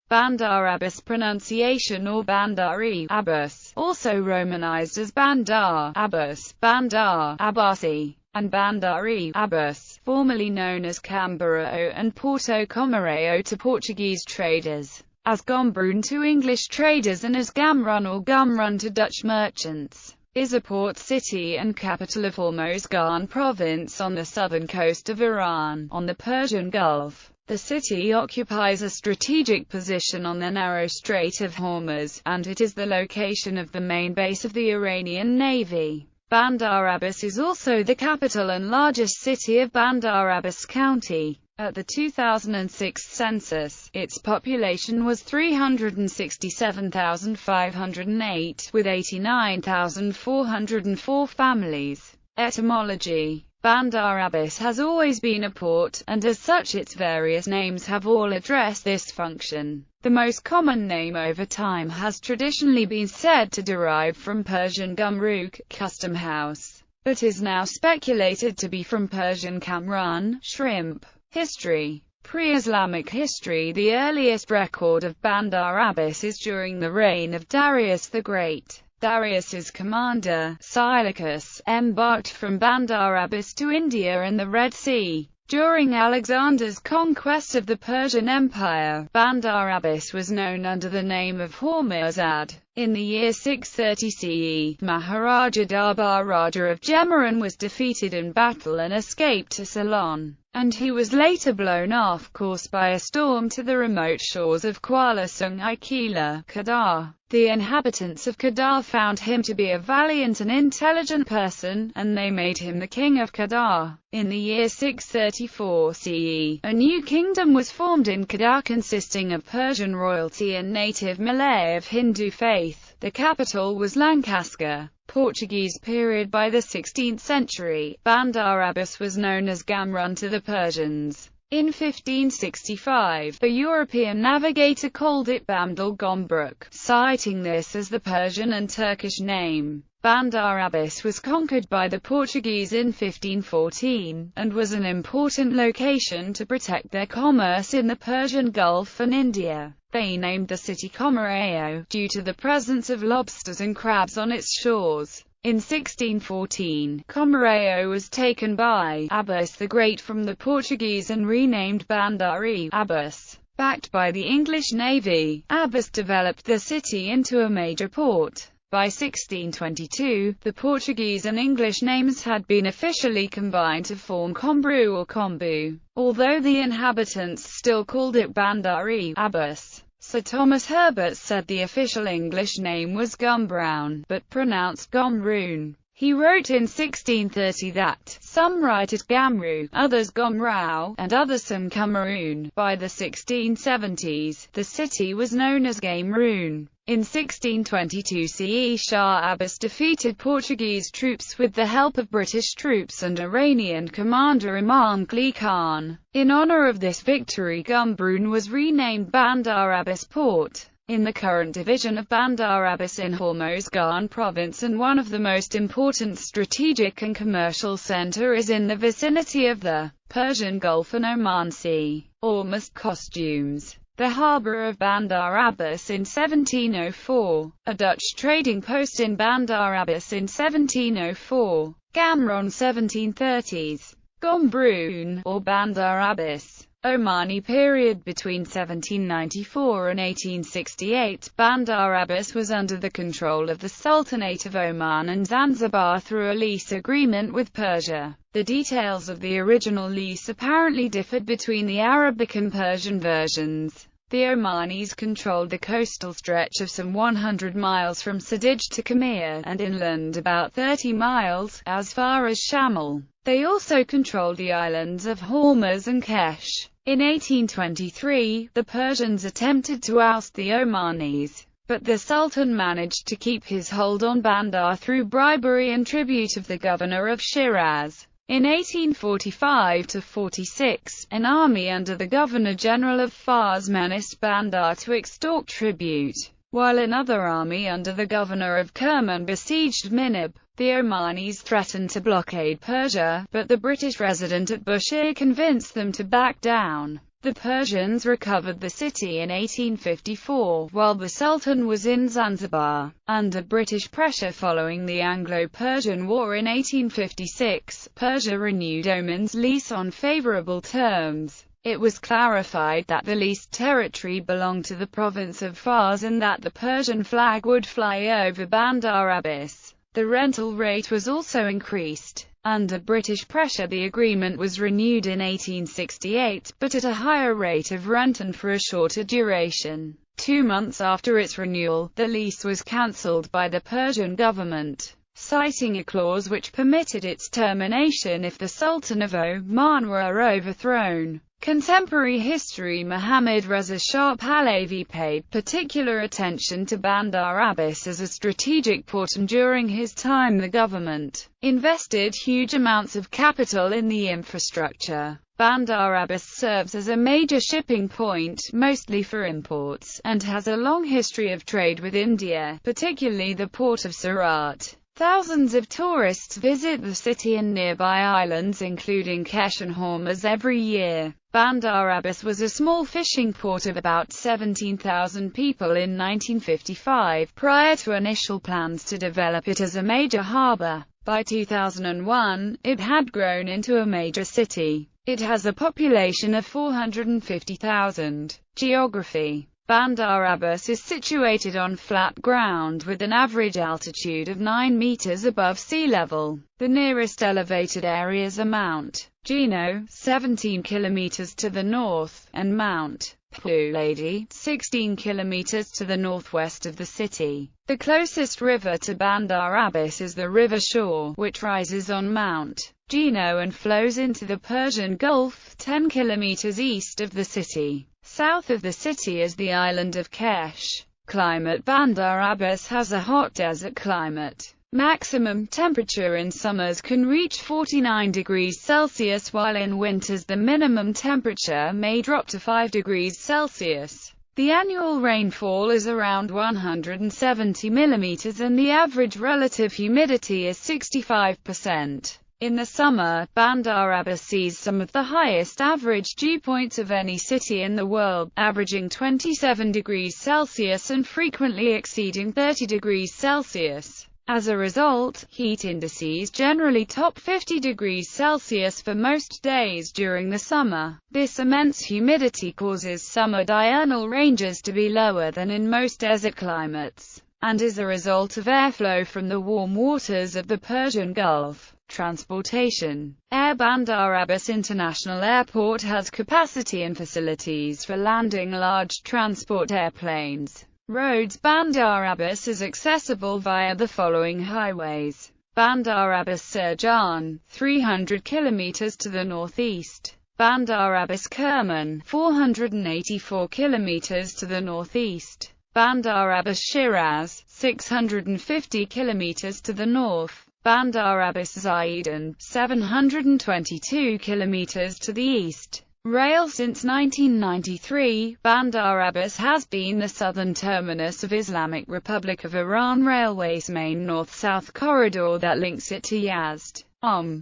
Bandar Abbas pronunciation or Bandar Abbas, also romanized as Bandar Abbas, Bandar Abbasi, and Bandar Abbas, formerly known as Cambarao and Porto Comareo to Portuguese traders, as Gombrun to English traders and as Gamrun or Gumrun to Dutch merchants, is a port city and capital of Hormozgan province on the southern coast of Iran, on the Persian Gulf. The city occupies a strategic position on the narrow Strait of Hormuz, and it is the location of the main base of the Iranian Navy. Bandar Abbas is also the capital and largest city of Bandar Abbas County. At the 2006 census, its population was 367,508, with 89,404 families. Etymology: Bandar Abbas has always been a port, and as such its various names have all addressed this function. The most common name over time has traditionally been said to derive from Persian Gumruk, custom house, but is now speculated to be from Persian Kamran, shrimp. History: Pre-Islamic history. The earliest record of Bandar Abbas is during the reign of Darius the Great. Darius's commander, Seleucus, embarked from Bandar Abbas to India and the Red Sea. During Alexander's conquest of the Persian Empire, Bandar Abbas was known under the name of Hormuzad. In the year 630 CE, Maharaja Darbar Raja of Jemaran was defeated in battle and escaped to Ceylon, and he was later blown off course by a storm to the remote shores of Kuala Sungai Kila, Kedah. The inhabitants of Kedah found him to be a valiant and intelligent person, and they made him the king of Kedah. In the year 634 CE, a new kingdom was formed in Kedah consisting of Persian royalty and native Malay of Hindu faith. The capital was Lancaster. Portuguese period. By the 16th century, Bandar Abbas was known as Gamrun to the Persians. In 1565, a European navigator called it Bamdal Gombruk, citing this as the Persian and Turkish name. Bandar Abbas was conquered by the Portuguese in 1514, and was an important location to protect their commerce in the Persian Gulf and India. They named the city Comareo, due to the presence of lobsters and crabs on its shores. In 1614, Comareo was taken by Abbas the Great from the Portuguese and renamed Bandar Abbas. Backed by the English Navy, Abbas developed the city into a major port. By 1622, the Portuguese and English names had been officially combined to form Combru or Kombu, although the inhabitants still called it Bandar Abbas. Sir Thomas Herbert said the official English name was Gumbrown, but pronounced Gomrun. He wrote in 1630 that some write it Gamru, others Gomrao, and others some Cameroon. By the 1670s, the city was known as Gameroon. In 1622 CE, Shah Abbas defeated Portuguese troops with the help of British troops and Iranian commander Imam Quli Khan. In honor of this victory, Gumbrun was renamed Bandar Abbas Port. In the current division of Bandar Abbas in Hormozgan province, and one of the most important strategic and commercial center is in the vicinity of the Persian Gulf and Oman Sea. Ormuz costumes. The harbour of Bandar Abbas in 1704, a Dutch trading post in Bandar Abbas in 1704, Gamron 1730s, Gombrun, or Bandar Abbas. Omani period. Between 1794 and 1868, Bandar Abbas was under the control of the Sultanate of Oman and Zanzibar through a lease agreement with Persia. The details of the original lease apparently differed between the Arabic and Persian versions. The Omanis controlled the coastal stretch of some 100 miles from Sadij to Khamir, and inland about 30 miles, as far as Shamal. They also controlled the islands of Hormuz and Kesh. In 1823, the Persians attempted to oust the Omanis, but the Sultan managed to keep his hold on Bandar through bribery and tribute of the governor of Shiraz. In 1845–46, an army under the Governor-General of Fars menaced Bandar to extort tribute, while another army under the governor of Kerman besieged Minab. The Omanis threatened to blockade Persia, but the British resident at Bushehr convinced them to back down. The Persians recovered the city in 1854, while the Sultan was in Zanzibar, under British pressure following the Anglo-Persian War in 1856. Persia renewed Oman's lease on favourable terms. It was clarified that the leased territory belonged to the province of Fars and that the Persian flag would fly over Bandar Abbas. The rental rate was also increased. Under British pressure, the agreement was renewed in 1868, but at a higher rate of rent and for a shorter duration. 2 months after its renewal, the lease was cancelled by the Persian government, citing a clause which permitted its termination if the Sultan of Oman were overthrown. Contemporary history Muhammad Reza Shah Pahlavi paid particular attention to Bandar Abbas as a strategic port, and during his time the government invested huge amounts of capital in the infrastructure. Bandar Abbas serves as a major shipping point, mostly for imports, and has a long history of trade with India, particularly the port of Surat. Thousands of tourists visit the city and nearby islands including Kesh and Hormuz every year. Bandar Abbas was a small fishing port of about 17,000 people in 1955, prior to initial plans to develop it as a major harbour. By 2001, it had grown into a major city. It has a population of 450,000. Geography. Bandar Abbas is situated on flat ground with an average altitude of 9 meters above sea level. The nearest elevated areas are Mount Gino, 17 kilometers to the north, and Mount Puladi, 16 kilometers to the northwest of the city. The closest river to Bandar Abbas is the River Shore, which rises on Mount Gino and flows into the Persian Gulf 10 kilometers east of the city. South of the city is the island of Kesh. Climate. Bandar Abbas has a hot desert climate. Maximum temperature in summers can reach 49 degrees Celsius, while in winters the minimum temperature may drop to 5 degrees Celsius. The annual rainfall is around 170 millimeters and the average relative humidity is 65%. In the summer, Bandar Abbas sees some of the highest average dew points of any city in the world, averaging 27 degrees Celsius and frequently exceeding 30 degrees Celsius. As a result, heat indices generally top 50 degrees Celsius for most days during the summer. This immense humidity causes summer diurnal ranges to be lower than in most desert climates, and is a result of airflow from the warm waters of the Persian Gulf. Transportation. Air. Bandar Abbas International Airport has capacity and facilities for landing large transport airplanes. Roads. Bandar Abbas is accessible via the following highways. Bandar Abbas Sirjan, 300 kilometers to the northeast. Bandar Abbas Kerman, 484 kilometers to the northeast. Bandar Abbas Shiraz, 650 kilometers to the north. Bandar Abbas Zaidan, 722 kilometers to the east. Rail. Since 1993, Bandar Abbas has been the southern terminus of Islamic Republic of Iran Railway's main north-south corridor that links it to Yazd,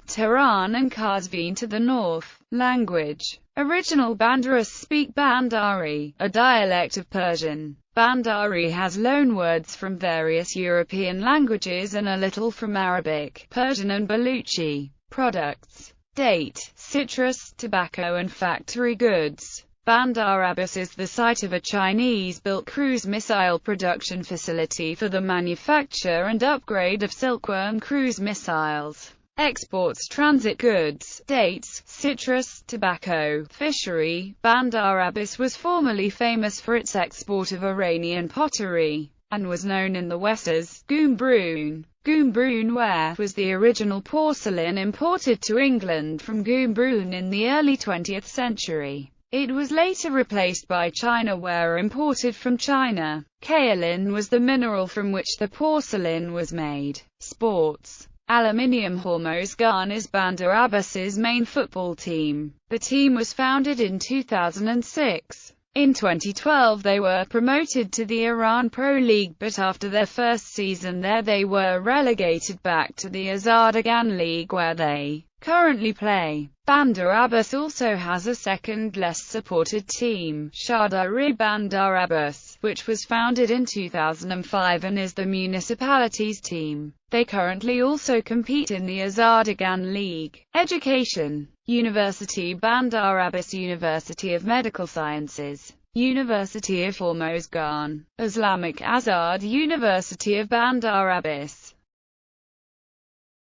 Tehran and Qazvin to the north. Language. Original Bandaris speak Bandari, a dialect of Persian. Bandari has loanwords from various European languages and a little from Arabic, Persian and Baluchi. Products. Date, citrus, tobacco and factory goods. Bandar Abbas is the site of a Chinese-built cruise missile production facility for the manufacture and upgrade of Silkworm cruise missiles. Exports. Transit goods. Dates, citrus, tobacco. Fishery. Bandar Abbas was formerly famous for its export of Iranian pottery, and was known in the West as Gumbrun. Gumbrun ware was the original porcelain imported to England from Gumbrun in the early 20th century. It was later replaced by China ware imported from China. Kaolin was the mineral from which the porcelain was made. Sports. Aluminium. Hormozgan is Bandar Abbas's main football team. The team was founded in 2006. In 2012 they were promoted to the Iran Pro League, but after their first season there they were relegated back to the Azerbaijan League where they currently play. Bandar Abbas also has a second, less supported team, Shahrdari Bandar Abbas, which was founded in 2005 and is the municipality's team. They currently also compete in the Azadegan League. Education. University Bandar Abbas, University of Medical Sciences, University of Hormozgan, Islamic Azad University of Bandar Abbas.